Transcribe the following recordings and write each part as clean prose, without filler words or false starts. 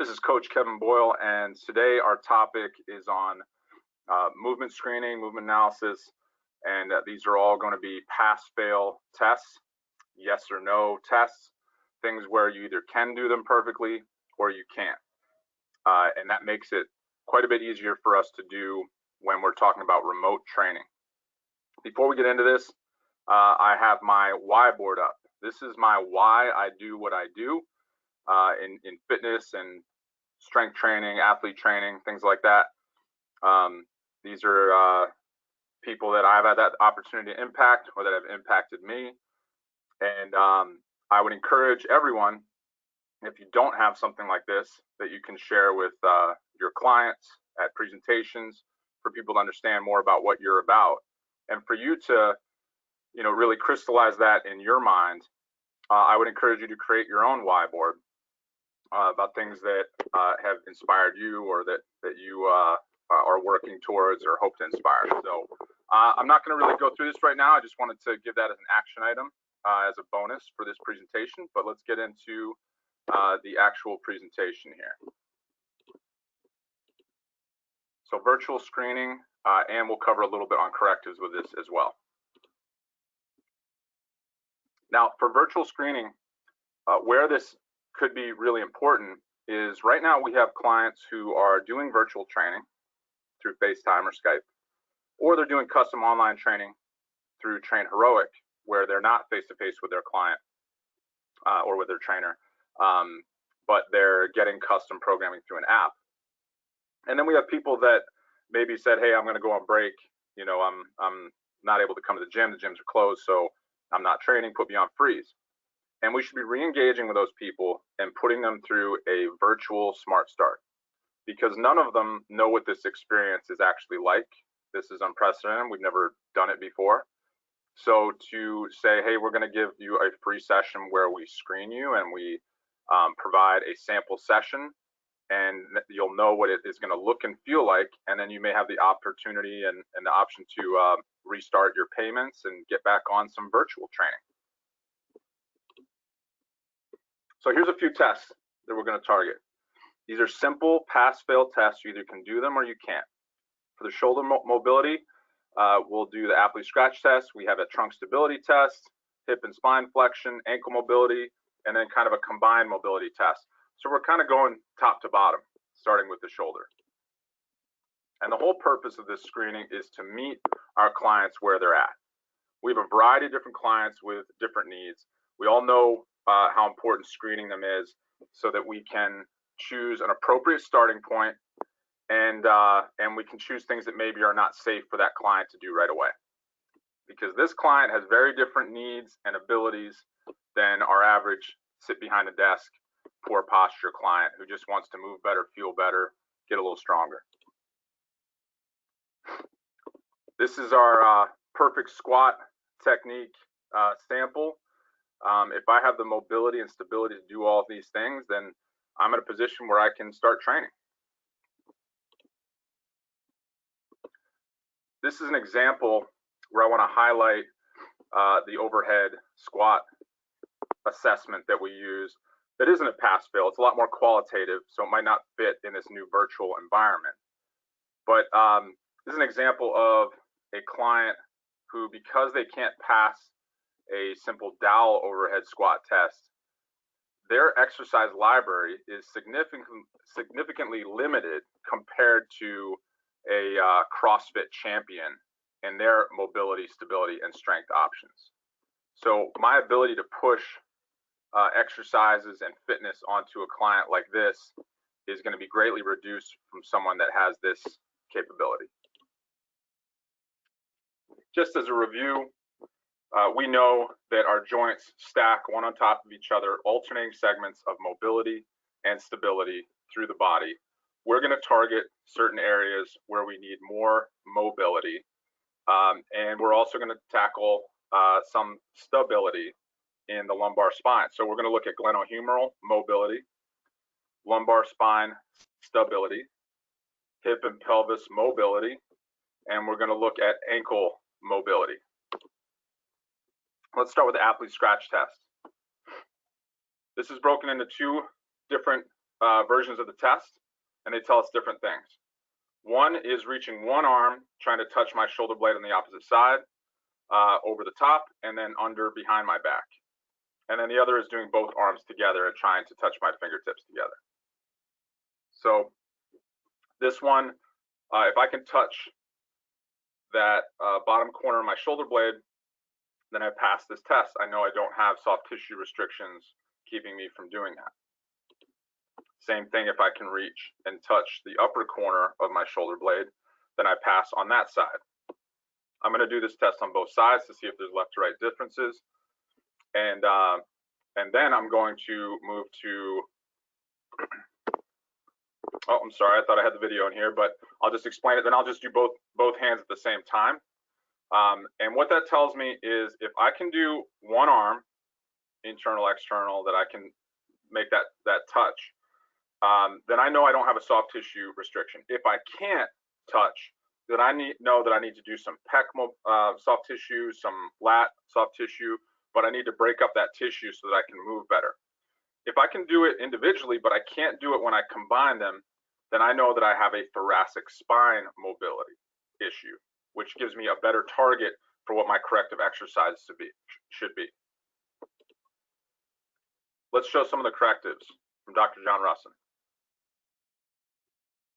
This is Coach Kevin Boyle, and today our topic is on movement screening, movement analysis, and these are all going to be pass-fail tests, yes or no tests, things where you either can do them perfectly or you can't. And that makes it quite a bit easier for us to do when we're talking about remote training. Before we get into this, I have my why board up. This is my why I do what I do in fitness and strength training, athlete training, things like that. These are people that I've had that opportunity to impact or that have impacted me. And I would encourage everyone, if you don't have something like this, that you can share with your clients at presentations for people to understand more about what you're about. And for you to, really crystallize that in your mind, I would encourage you to create your own why board about things that have inspired you or that you are working towards or hope to inspire. So I'm not going to really go through this right now. I just wanted to give that as an action item as a bonus for this presentation, but let's get into the actual presentation here. So virtual screening, and we'll cover a little bit on correctives with this as well. Now, for virtual screening, where this could be really important is right now we have clients who are doing virtual training through FaceTime or Skype, or they're doing custom online training through Train Heroic, where they're not face-to-face with their client or with their trainer, but they're getting custom programming through an app. And then we have people that maybe said, hey, I'm going to go on break. I'm not able to come to the gym. The gyms are closed, so I'm not training. Put me on freeze. And we should be re-engaging with those people and putting them through a virtual Smart Start, because none of them know what this experience is actually like. This is unprecedented. We've never done it before. So to say, hey, we're going to give you a free session where we screen you and we provide a sample session, and you'll know what it is going to look and feel like, and then you may have the opportunity and the option to restart your payments and get back on some virtual training. So here's a few tests that we're going to target. These are simple pass-fail tests. You either can do them or you can't. For the shoulder mobility, we'll do the Apley scratch test. We have a trunk stability test, hip and spine flexion, ankle mobility, and then kind of a combined mobility test. So we're kind of going top to bottom, starting with the shoulder. And the whole purpose of this screening is to meet our clients where they're at. We have a variety of different clients with different needs. We all know how important screening them is so that we can choose an appropriate starting point, and we can choose things that maybe are not safe for that client to do right away. Because this client has very different needs and abilities than our average sit behind a desk, poor posture client who just wants to move better, feel better, get a little stronger. This is our perfect squat technique sample. If I have the mobility and stability to do all of these things, then I'm in a position where I can start training. This is an example where I want to highlight the overhead squat assessment that we use. That isn't a pass-fail. It's a lot more qualitative, so it might not fit in this new virtual environment. But this is an example of a client who, because they can't pass a simple dowel overhead squat test, their exercise library is significantly limited compared to a CrossFit champion in their mobility, stability, and strength options. So my ability to push exercises and fitness onto a client like this is going to be greatly reduced from someone that has this capability. Just as a review, we know that our joints stack one on top of each other, alternating segments of mobility and stability through the body. We're going to target certain areas where we need more mobility, and we're also going to tackle some stability in the lumbar spine. So we're going to look at glenohumeral mobility, lumbar spine stability, hip and pelvis mobility, and we're going to look at ankle mobility. Let's start with the Apley scratch test. This is broken into two different versions of the test, and they tell us different things. One is reaching one arm, trying to touch my shoulder blade on the opposite side, over the top, and then under behind my back. And then the other is doing both arms together and trying to touch my fingertips together. So this one, if I can touch that bottom corner of my shoulder blade, then I pass this test. I know I don't have soft tissue restrictions keeping me from doing that. Same thing if I can reach and touch the upper corner of my shoulder blade, then I pass on that side. I'm going to do this test on both sides to see if there's left to right differences. And then I'm going to move to, oh, I'm sorry, I thought I had the video in here, but I'll just explain it. Then I'll just do both hands at the same time. And what that tells me is if I can do one arm, internal, external, that I can make that touch, then I know I don't have a soft tissue restriction. If I can't touch, then I know that I need to do some pec soft tissue, some lat soft tissue, but I need to break up that tissue so that I can move better. If I can do it individually, but I can't do it when I combine them, then I know that I have a thoracic spine mobility issue, which gives me a better target for what my corrective exercise should be. Let's show some of the correctives from Dr. John Russin.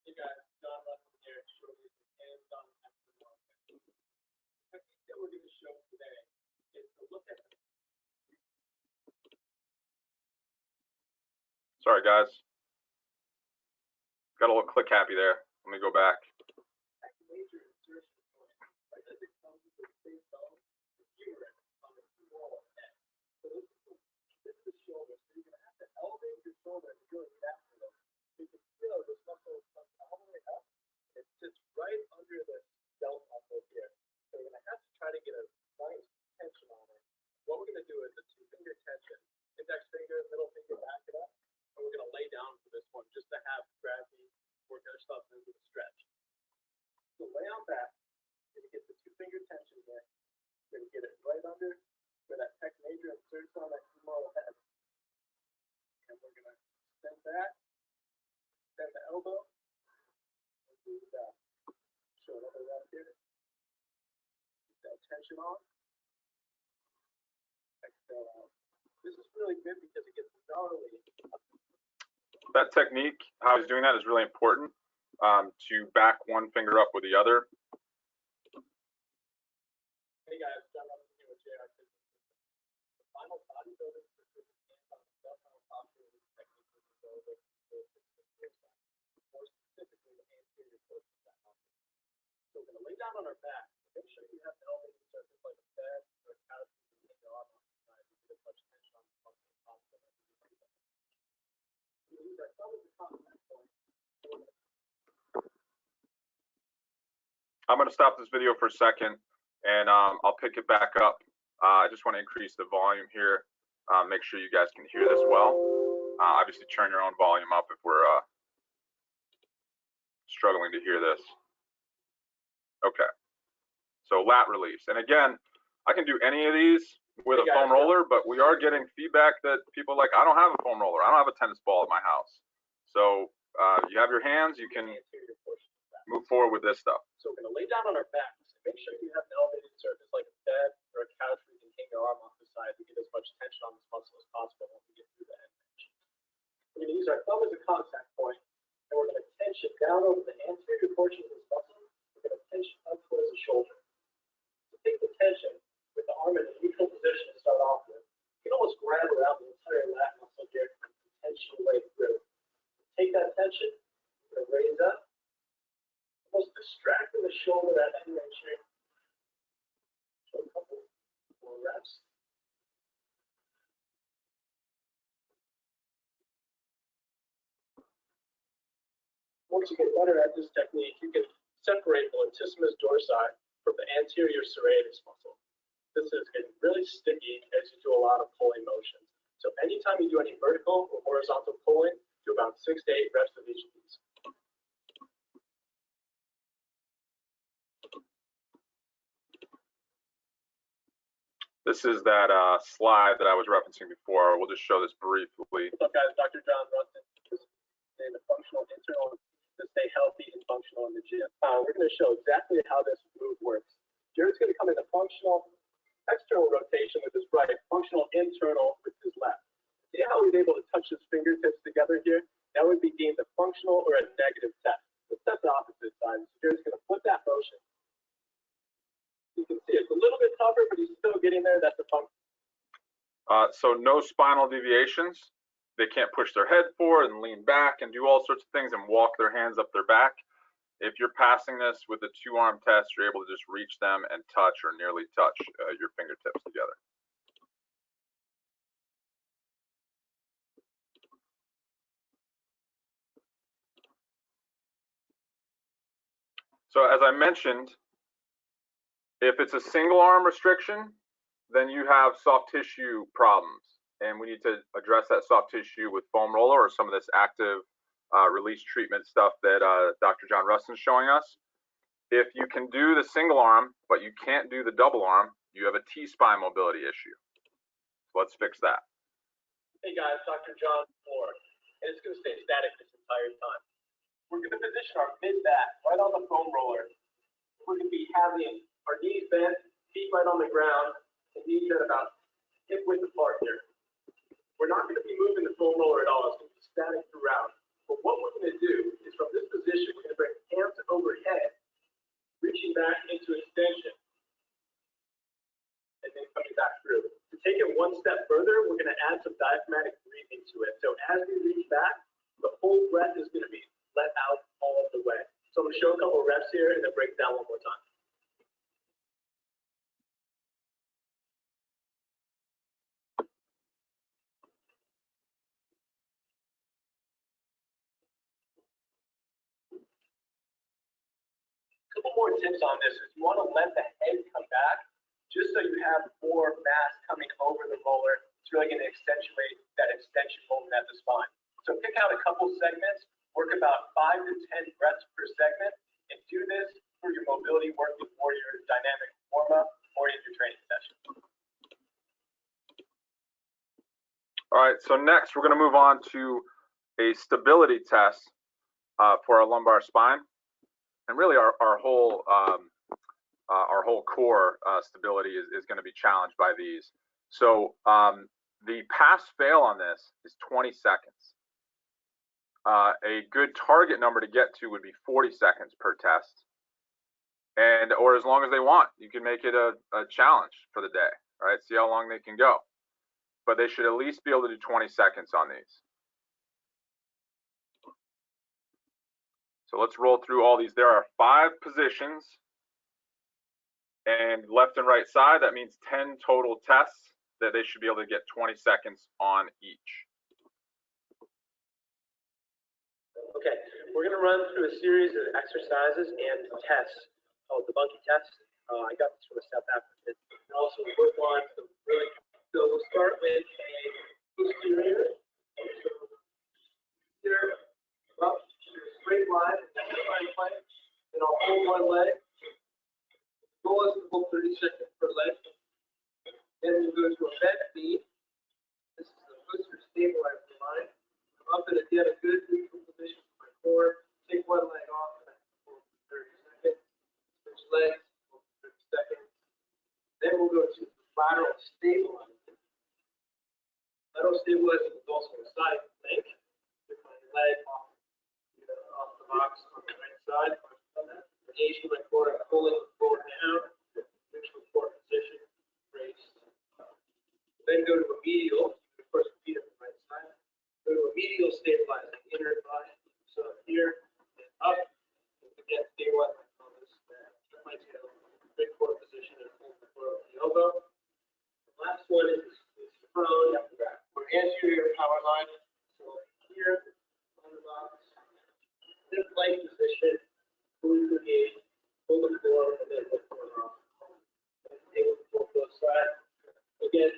Hey guys, John Russin here, showing you some hands-on exercise. The technique that we're going to show today is to look at. Sorry guys, got a little click happy there. Let me go back. Major insertion point, right as it comes to the same bone, the humerus on the femoral head. So this is the shoulder. So you're going to have to elevate your shoulder and really capture them. You can feel this muscle comes all the way up. It sits right under the delt muscle here. So you're going to have to try to get a nice tension on it. What we're going to do is a two-finger tension. Index finger, middle finger, back it up. And we're going to lay down for this one just to have gravity work ourselves into the stretch. So lay on back. You're going to get the two-finger tension there. You're going to get it right under where that pec major inserts on that femoral head. And we're going to extend that. Extend the elbow. And do that. Show another rep here. Keep that tension on. Exhale out. This is really good because it gets gnarly. That technique, how he's doing that, is really important, to back one finger up with the other. Hey guys, John Russin here with JR Fitness. The final bodybuilding specific hands-on abdominal posture is technique we can go over more specifically the anterior portion of that muscle. So we're going to lay down on our back. Make sure you have the elbows in surface like a bed or a couch. You can take your arm on the side. You get as much tension on the muscle as possible. We use our thumb as a contact point. I'm going to stop this video for a second, and I'll pick it back up. I just want to increase the volume here, make sure you guys can hear this well. Obviously, turn your own volume up if we're struggling to hear this. Okay, so lat release. And again, I can do any of these with a foam roller, but we are getting feedback that people are like, I don't have a foam roller. I don't have a tennis ball at my house. So you have your hands, you can move forward with this stuff. So we're going to lay down on our backs. Make sure you have an elevated surface like a bed or a couch where you can hang your arm off the side to get as much tension on this muscle as possible when we get through the end tension. We're going to use our thumb as a contact point, and we're going to tension down over the anterior portion of this muscle. We're going to tension up towards the shoulder. So take the tension with the arm in a neutral position to start off with. You can almost grab around the entire lat muscle here and tension your way through. Take that tension, we're going to raise up. Almost distracting the shoulder that end range here. So a couple more reps. Once you get better at this technique, you can separate the latissimus dorsi from the anterior serratus muscle. This is getting really sticky as you do a lot of pulling motions. So anytime you do any vertical or horizontal pulling, do about 6 to 8 reps of each of these. This is that slide that I was referencing before. We'll just show this briefly. What's up, guys? Dr. John Russin. now, we're going to show exactly how this move works. Jared's going to come into functional external rotation with his right, functional internal with his left. See how he's able to touch his fingertips together here? That would be deemed a functional or a negative test. Let's test the opposite side. So Jared's going to flip that motion. You can see it's a little bit tougher, but he's still getting there. That's a function. So no spinal deviations. They can't push their head forward and lean back and do all sorts of things and walk their hands up their back. If you're passing this with a two-arm test, you're able to just reach them and touch or nearly touch your fingertips together. So as I mentioned, if it's a single arm restriction, then you have soft tissue problems. And we need to address that soft tissue with foam roller or some of this active release treatment stuff that Dr. John Rustin is showing us. If you can do the single arm, but you can't do the double arm, you have a T-spine mobility issue. So let's fix that. Hey guys, Dr. John Moore, and it's going to stay static this entire time. We're going to position our mid-back right on the foam roller. We're going to be having our knees bent, feet right on the ground, and knees at about hip width apart here. We're not going to be moving the foam roller at all. It's going to be static throughout. But what we're going to do is from this position, we're going to bring hands overhead, reaching back into extension, and then coming back through. To take it one step further, we're going to add some diaphragmatic breathing to it. So as we reach back, the whole breath is going to be let out all of the way. So I'm going to show a couple of reps here and then break it down one more time. Couple more tips on this. If you want to let the head come back, just so you have more mass coming over the roller, it's really going to accentuate that extension movement at the spine. So pick out a couple segments, work about 5 to 10 reps per segment, and do this for your mobility work before your dynamic warm-up or in your training session. All right, so next we're going to move on to a stability test for our lumbar spine. And really our whole core stability is going to be challenged by these. So the pass-fail on this is 20 seconds. A good target number to get to would be 40 seconds per test, or as long as they want. You can make it a challenge for the day, right? See how long they can go. But they should at least be able to do 20 seconds on these. So let's roll through all these. There are 5 positions, and left and right side, that means 10 total tests that they should be able to get 20 seconds on each. Okay, we're going to run through a series of exercises and tests called the monkey test. I got this from a South African. And also work on some really, so we'll start with a posterior. So here, up to a straight line, and I'll hold one leg. The goal is to hold 30 seconds per leg. Then we'll go to a bent knee. This is the posterior stabilizer line. I'm up in a get a good neutral position for my core. Take one leg off and I hold 30 seconds. Switch legs, hold 30 seconds. Then we'll go to lateral stabilizer. Lateral stabilizer is also a side plank. Take my leg off the box on the right side. Engage my core, I'm pulling the core down. Neutral core position. Raise. Then go to a medial. Of course, feet on the right side. Go to a medial stabilizer, inner thigh. So here and up. Again, stabilize my pelvis. Turn my tail. Big core position and hold the core with the elbow. The last one is prone. We're anterior power line. So here on the box. This leg position. Move the gate. Hold the core and then look for it off. Table the core both sides. Again,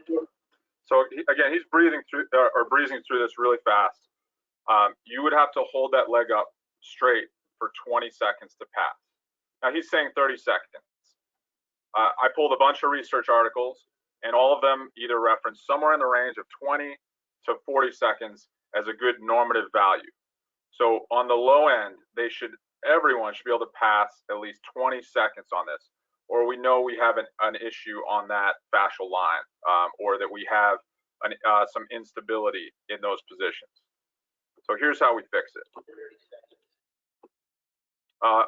so again, he's breathing through this really fast. You would have to hold that leg up straight for 20 seconds to pass. Now he's saying 30 seconds. I pulled a bunch of research articles, and all of them either reference somewhere in the range of 20 to 40 seconds as a good normative value. So on the low end, they should everyone should be able to pass at least 20 seconds on this, or we know we have an issue on that fascial line, or that we have some instability in those positions. So here's how we fix it.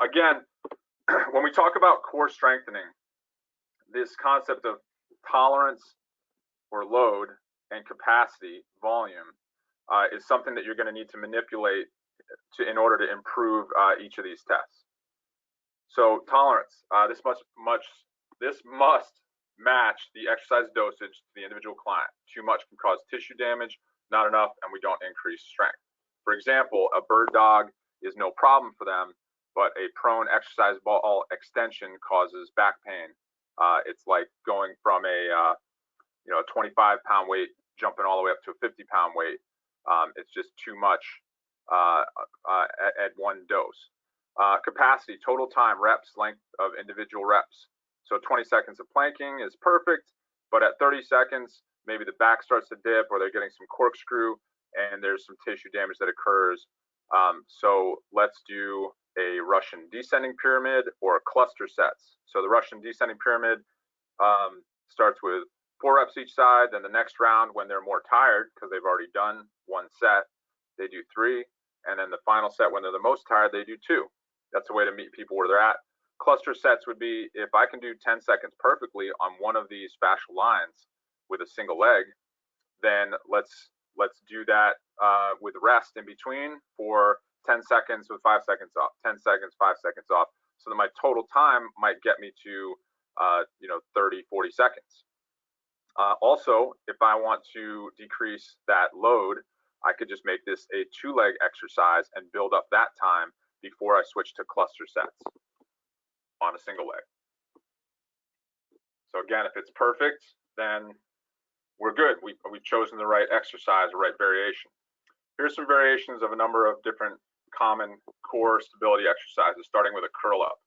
Again, when we talk about core strengthening, this concept of tolerance or load and capacity, volume, is something that you're going to need to manipulate in order to improve each of these tests. So tolerance, this must match the exercise dosage to the individual client. Too much can cause tissue damage, not enough, and we don't increase strength. For example, a bird dog is no problem for them, but a prone exercise ball extension causes back pain. It's like going from a 25-pound weight jumping all the way up to a 50-pound weight. It's just too much at one dose. Capacity, total time, reps, length of individual reps. So 20 seconds of planking is perfect, but at 30 seconds, maybe the back starts to dip, or they're getting some corkscrew, and there's some tissue damage that occurs. So let's do a Russian descending pyramid or cluster sets. So the Russian descending pyramid starts with 4 reps each side. Then the next round, when they're more tired because they've already done 1 set, they do 3. And then the final set, when they're the most tired, they do 2. That's a way to meet people where they're at. Cluster sets would be, if I can do 10 seconds perfectly on one of these fascial lines with a single leg, then let's do that with rest in between for 10 seconds with 5 seconds off, 10 seconds, 5 seconds off, so that my total time might get me to 30, 40 seconds. Also, if I want to decrease that load, I could just make this a 2-leg exercise and build up that time before I switch to cluster sets on a single leg. So again, if it's perfect, then we're good. We've chosen the right exercise, the right variation. Here's some variations of a number of different common core stability exercises, starting with a curl up.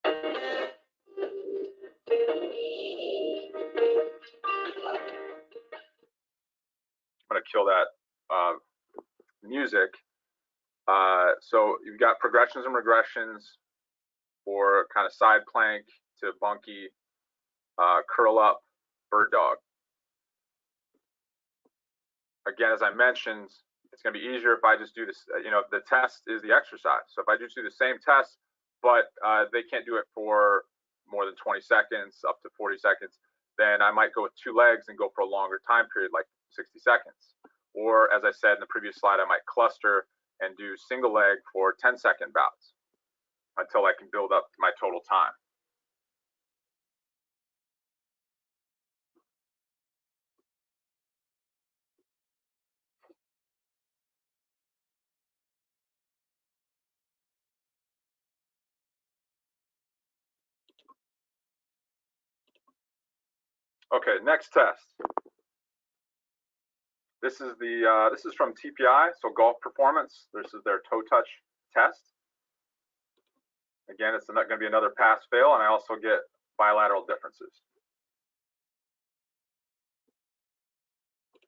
I'm going to kill that music. So you've got progressions and regressions for kind of side plank to bunky, curl up, bird dog. Again, as I mentioned, it's going to be easier if I just do this. The test is the exercise. So if I just do the same test, but they can't do it for more than 20 seconds, up to 40 seconds, then I might go with 2 legs and go for a longer time period, like 60 seconds. Or as I said in the previous slide, I might cluster and do single leg for 10-second bouts until I can build up my total time. Okay, next test. This is from TPI, so Golf Performance. This is their toe touch test. Again, it's not going to be another pass-fail, and I also get bilateral differences.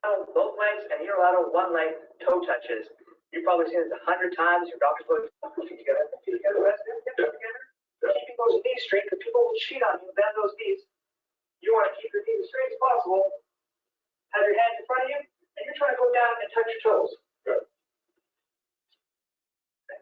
Both legs and unilateral 1-leg toe touches. You've probably seen this 100 times. Your doctor's going, feet together, rest together. Keeping those knees straight, because people will cheat on you, bend those knees. You want to keep your knees as straight as possible. Have your hands in front of you, and you're trying to go down and touch your toes. Good. Okay.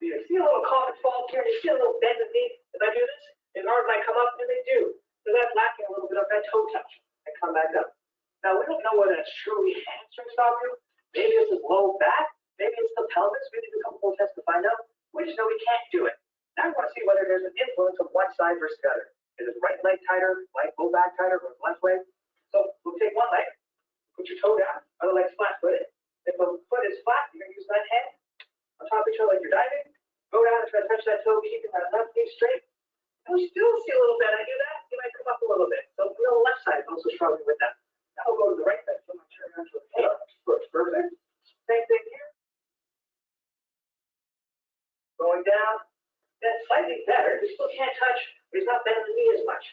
You see a little common fault here, you see a little bend in the knee. If I do this, as hard as I come up, and they do. So that's lacking a little bit of that toe touch. I come back up. Now, we don't know whether that's truly hamstring stopper. Maybe it's the low back. Maybe it's the pelvis. We need a couple more tests to find out. We just know we can't do it. Now we want to see whether there's an influence of one side versus the other. Is it right leg tighter, low back tighter, or left leg? So we'll take one leg, put your toe down, other leg's flat-footed. If the foot is flat, you're going to use that hand on top of each other like you're diving. Go down and try to touch that toe, keeping that left knee straight. And we still see a little bit. I do that, you might come up a little bit. So the left side is also struggling with that. Now we'll go to the right side. So I'm going to turn around to the tail. Perfect. Same thing here. Going down. That's slightly better. We still can't touch. He's not bending the knee as much.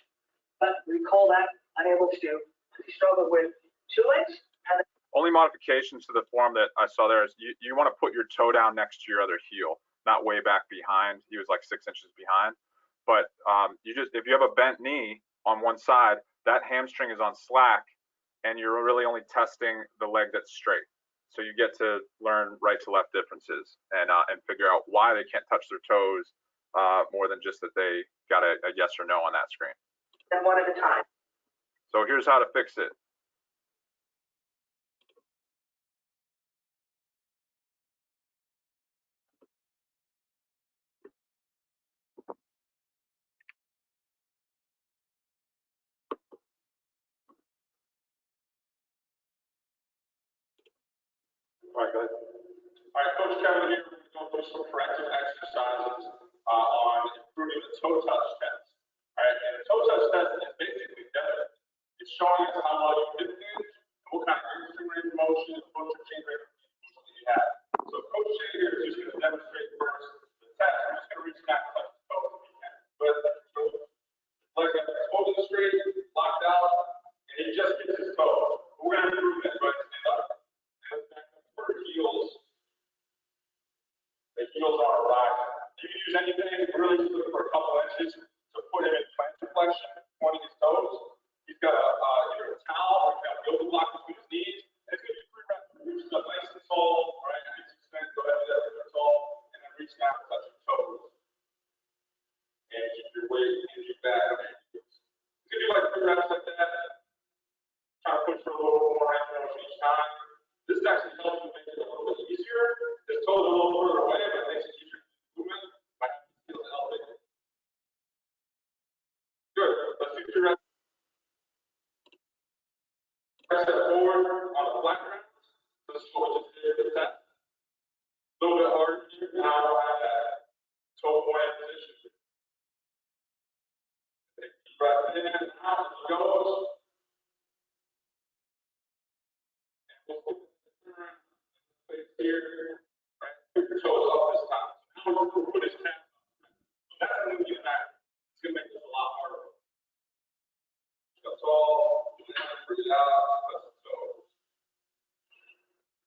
But we call that unable to do. He struggled with 2 legs. And only modification modification to the form that I saw there is you want to put your toe down next to your other heel, not way back behind. He was like 6 inches behind. But if you have a bent knee on one side, that hamstring is on slack, and you're really only testing the leg that's straight. So you get to learn right to left differences and figure out why they can't touch their toes more than just that they got a yes or no on that screen. And one at a time. So here's how to fix it. All right, go ahead. All right, Coach Kevin here. We're going to do some corrective exercises on improving the toe touch test. All right, and the toe touch test is basically different. It's showing us how well you did things, what kind of instant range of motion, motion change range of motion that you have. So Coach Shea here is just going to demonstrate first the test. I'm just going to reach back and touch the toe if you can. But like holding straight, locked out, and he just gets his toe. We're going to improve that. Go ahead and stand up. For heels, the heels are rising. You can use anything, really just look for a couple inches to put him in plantar flexion, pointing his toes. He's got either a towel or he's got a yoga block between his knees. And it's going to be 3 reps. Reach up nice and tall, right? Nice and extend, go ahead and do that tall, and then reach down and touch your toes. And keep your weight and your back on your heels. It's going to be like 3 reps like that. Try to push for a little more range of motion each time. This actually helps you make it a little bit easier. This toes a little further away, but it makes it easier to movement by feeling elevated. Good. Let's do 3 reps. Step forward on the flat ground. Let's go to the test. A little bit harder here. Now I don't have that toe point position. Take a deep breath in and out as it goes. Here, right? Put your toes up this time. Now we'll put his hands up. So that's going to get back. It's going to make this a lot harder. Go tall, breathe out, touch the toes.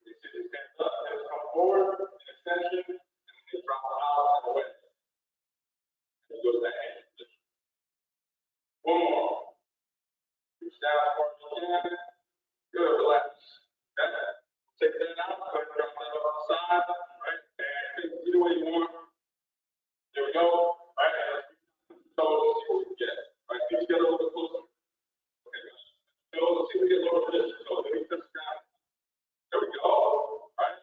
You see his hands up, hands come forward, an extension, and then they drop it out and away. And you go to that hand position. One more. Reach down as far as you can. Good, relax. Okay. Take that out, go ahead and drop that off the side, right? And take it either way you want. There we go. Right, and let's see what we can get. Right, feet together a little bit closer. Okay, so let's see if we get a little position. So let me touch the ground. There we go. Right,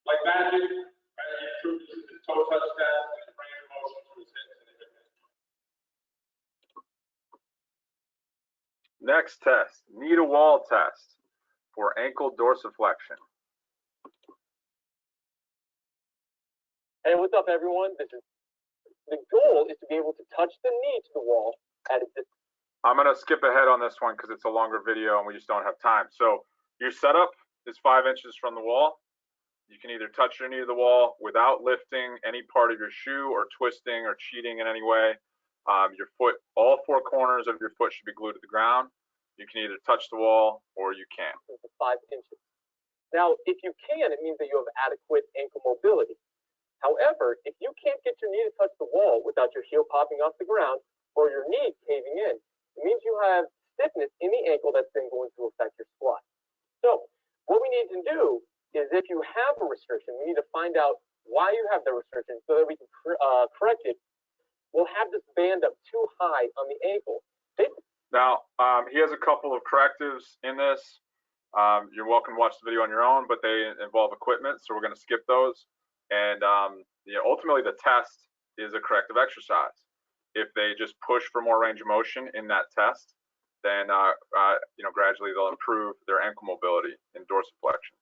like magic, right? He improved his toe touch test and his range of motion to his hips and his hip. Next test, knee to wall test for ankle dorsiflexion. Hey, what's up, everyone? The goal is to be able to touch the knee to the wall at a distance. I'm going to skip ahead on this one because it's a longer video and we just don't have time. So your setup is 5 inches from the wall. You can either touch your knee to the wall without lifting any part of your shoe or twisting or cheating in any way. Your foot, all 4 corners of your foot should be glued to the ground. You can either touch the wall or you can't. 5 inches. Now, if you can, it means that you have adequate ankle mobility. However, if you can't get your knee to touch the wall without your heel popping off the ground or your knee caving in, it means you have stiffness in the ankle that's then going to affect your squat. So what we need to do is, if you have a restriction, we need to find out why you have the restriction so that we can correct it. We'll have this band up too high on the ankle. Now, he has a couple of correctives in this. You're welcome to watch the video on your own, but they involve equipment, so we're going to skip those. And ultimately, the test is a corrective exercise. If they just push for more range of motion in that test, then gradually they'll improve their ankle mobility in dorsiflexion.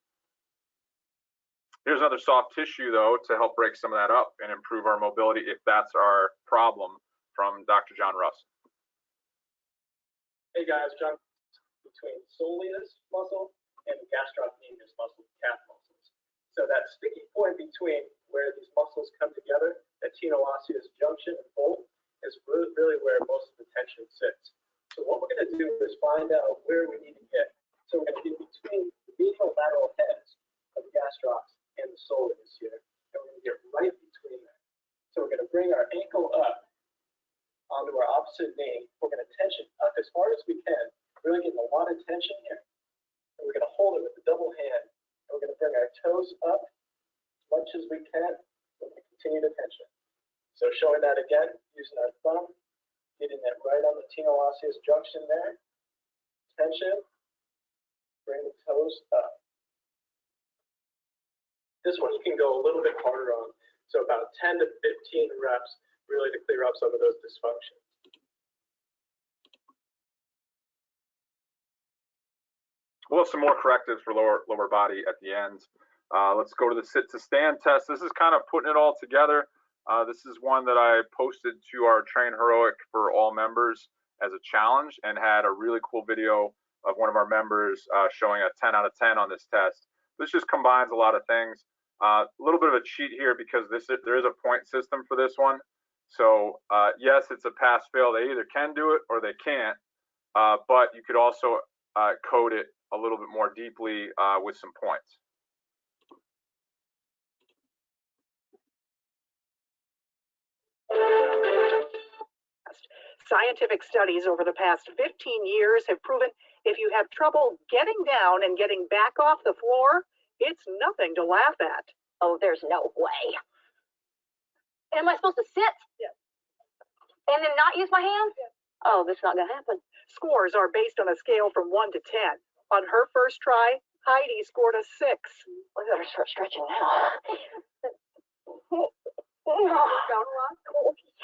Here's another soft tissue, though, to help break some of that up and improve our mobility if that's our problem, from Dr. John Russell. Hey guys, John, between soleus muscle and gastrocnemius muscle, calf muscles. So that sticky point between where these muscles come together, that tenoosseous junction and bolt, is really where most of the tension sits. So what we're going to do is find out where we need to get. So we're going to get between medial lateral heads of the gastrocs and the soleus here, and we're going to get right between them. So we're going to bring our ankle up onto our opposite knee. We're going to tension up as hard as we can, really getting a lot of tension here. And we're going to hold it with the double hand. And we're going to bring our toes up as much as we can. We're going to continue to tension. So showing that again, using our thumb, getting that right on the tenoosseous junction there. Tension. Bring the toes up. This one you can go a little bit harder on. So about 10 to 15 reps, really to clear up some of those dysfunctions. We'll have some more correctives for lower body at the end. Let's go to the sit to stand test. This is kind of putting it all together. This is one that I posted to our Train Heroic for all members as a challenge, and had a really cool video of one of our members showing a 10 out of 10 on this test. This just combines a lot of things. A little bit of a cheat here because there is a point system for this one. So yes, it's a pass fail. They either can do it or they can't, but you could also code it a little bit more deeply with some points. Scientific studies over the past 15 years have proven if you have trouble getting down and getting back off the floor, it's nothing to laugh at. Oh, there's no way. Am I supposed to sit? Yeah. And then not use my hands? Yeah. Oh, that's not gonna happen. Scores are based on a scale from 1 to 10. On her first try, Heidi scored a 6. I better start stretching now.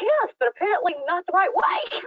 Yes, but apparently not the right way.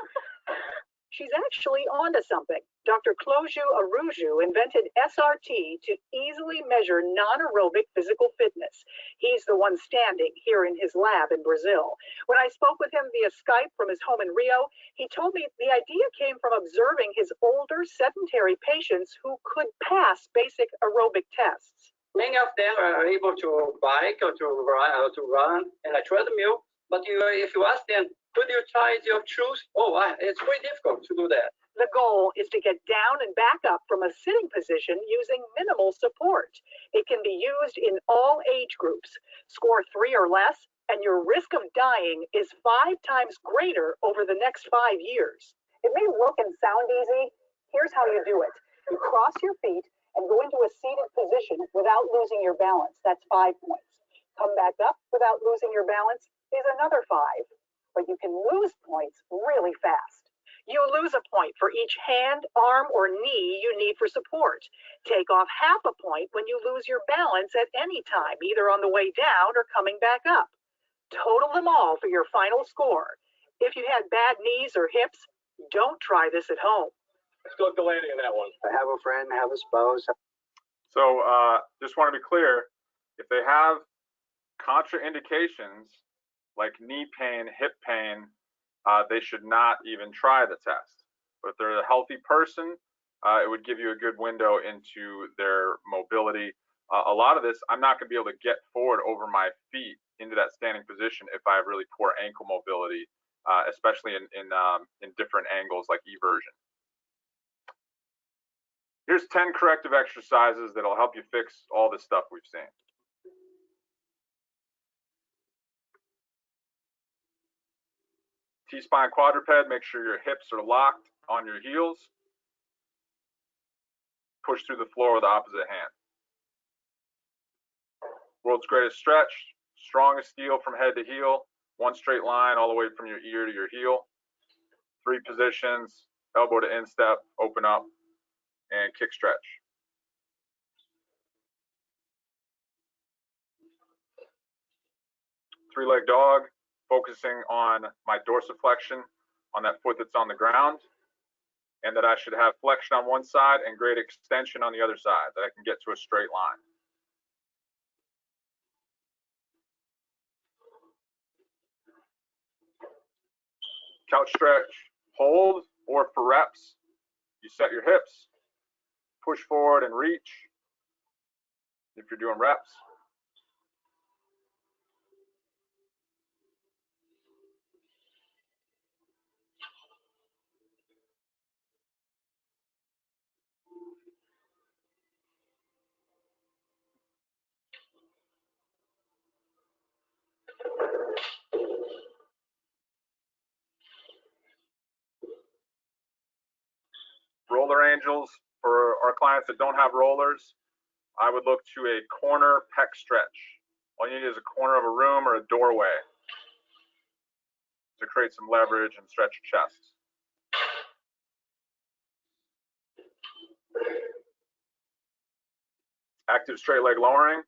She's actually onto something. Dr. Clojou Aruju invented SRT to easily measure non-aerobic physical fitness. He's the one standing here in his lab in Brazil. When I spoke with him via Skype from his home in Rio, he told me the idea came from observing his older sedentary patients who could pass basic aerobic tests. Many of them are able to bike or to run in a treadmill, but if you ask them, could you try your shoes? Oh, it's very difficult to do that. The goal is to get down and back up from a sitting position using minimal support. It can be used in all age groups. Score 3 or less, and your risk of dying is 5 times greater over the next 5 years. It may look and sound easy. Here's how you do it. You cross your feet and go into a seated position without losing your balance. That's 5 points. Come back up without losing your balance is another 5. But you can lose points really fast. You lose a point for each hand, arm, or knee you need for support. Take off half a point when you lose your balance at any time, either on the way down or coming back up. Total them all for your final score. If you had bad knees or hips, don't try this at home. Let's go with Delaney on that one. I have a friend, have a spouse. So just want to be clear, if they have contraindications like knee pain, hip pain, they should not even try the test. But if they're a healthy person, it would give you a good window into their mobility. A lot of this, I'm not going to be able to get forward over my feet into that standing position if I have really poor ankle mobility, especially in different angles like eversion. Here's 10 corrective exercises that'll help you fix all this stuff we've seen. T-spine quadruped, make sure your hips are locked on your heels. Push through the floor with the opposite hand. World's greatest stretch, strong as steel from head to heel, one straight line all the way from your ear to your heel. 3 positions, elbow to instep, open up, and kick stretch. Three-leg dog, focusing on my dorsiflexion on that foot that's on the ground, and that I should have flexion on one side and great extension on the other side, that I can get to a straight line. Couch stretch, hold, or for reps, you set your hips, push forward and reach if you're doing reps. modules for our clients that don't have rollers, I would look to a corner pec stretch. All you need is a corner of a room or a doorway to create some leverage and stretch your chest. Active straight leg lowering.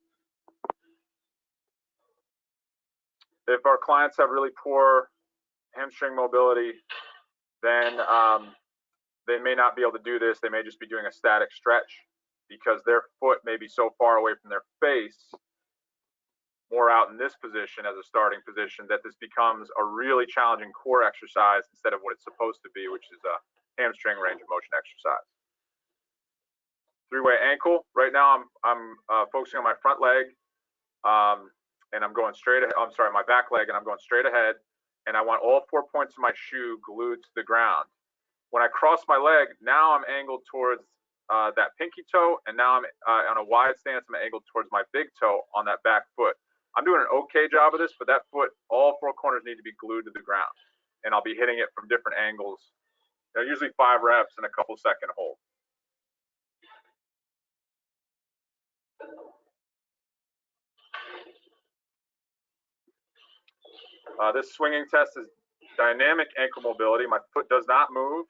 If our clients have really poor hamstring mobility, then they may not be able to do this. They may just be doing a static stretch because their foot may be so far away from their face, more out in this position as a starting position, that this becomes a really challenging core exercise instead of what it's supposed to be, which is a hamstring range of motion exercise. Three-way ankle. Right now I'm focusing on my front leg, and I'm going straight ahead. I'm sorry, my back leg, and I'm going straight ahead, and I want all 4 points of my shoe glued to the ground. When I cross my leg, now I'm angled towards that pinky toe, and now I'm on a wide stance. I'm angled towards my big toe on that back foot. I'm doing an okay job of this, but that foot, all 4 corners need to be glued to the ground, and I'll be hitting it from different angles. They're usually 5 reps and a couple second hold. This swinging test is dynamic ankle mobility. My foot does not move,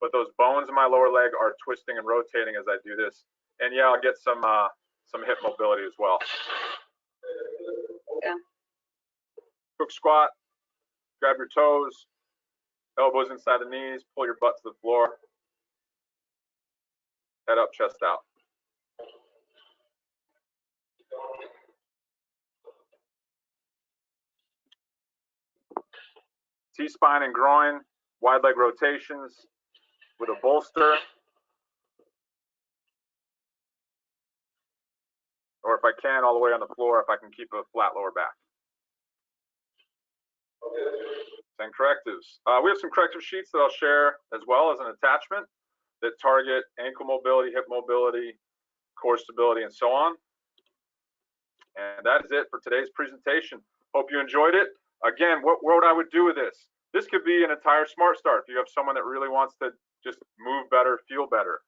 but those bones in my lower leg are twisting and rotating as I do this. And yeah, I'll get some hip mobility as well. Yeah. Hook squat, grab your toes, elbows inside the knees, pull your butt to the floor. Head up, chest out. T-spine and groin, wide leg rotations with a bolster. Or if I can, all the way on the floor if I can keep a flat lower back. And correctives. We have some corrective sheets that I'll share as well as an attachment that target ankle mobility, hip mobility, core stability, and so on. And that is it for today's presentation. Hope you enjoyed it. Again, what I would do with this? This could be an entire Smart Start. If you have someone that really wants to just move better, feel better,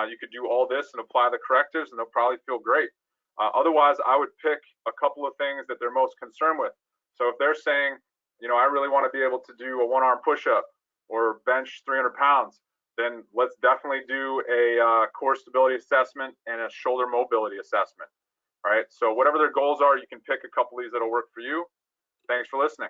you could do all this and apply the correctives, and they'll probably feel great. Otherwise, I would pick a couple of things that they're most concerned with. So if they're saying, you know, I really want to be able to do a one-arm push-up or bench 300 pounds, then let's definitely do a core stability assessment and a shoulder mobility assessment. All right, so whatever their goals are, you can pick a couple of these that'll work for you. Thanks for listening.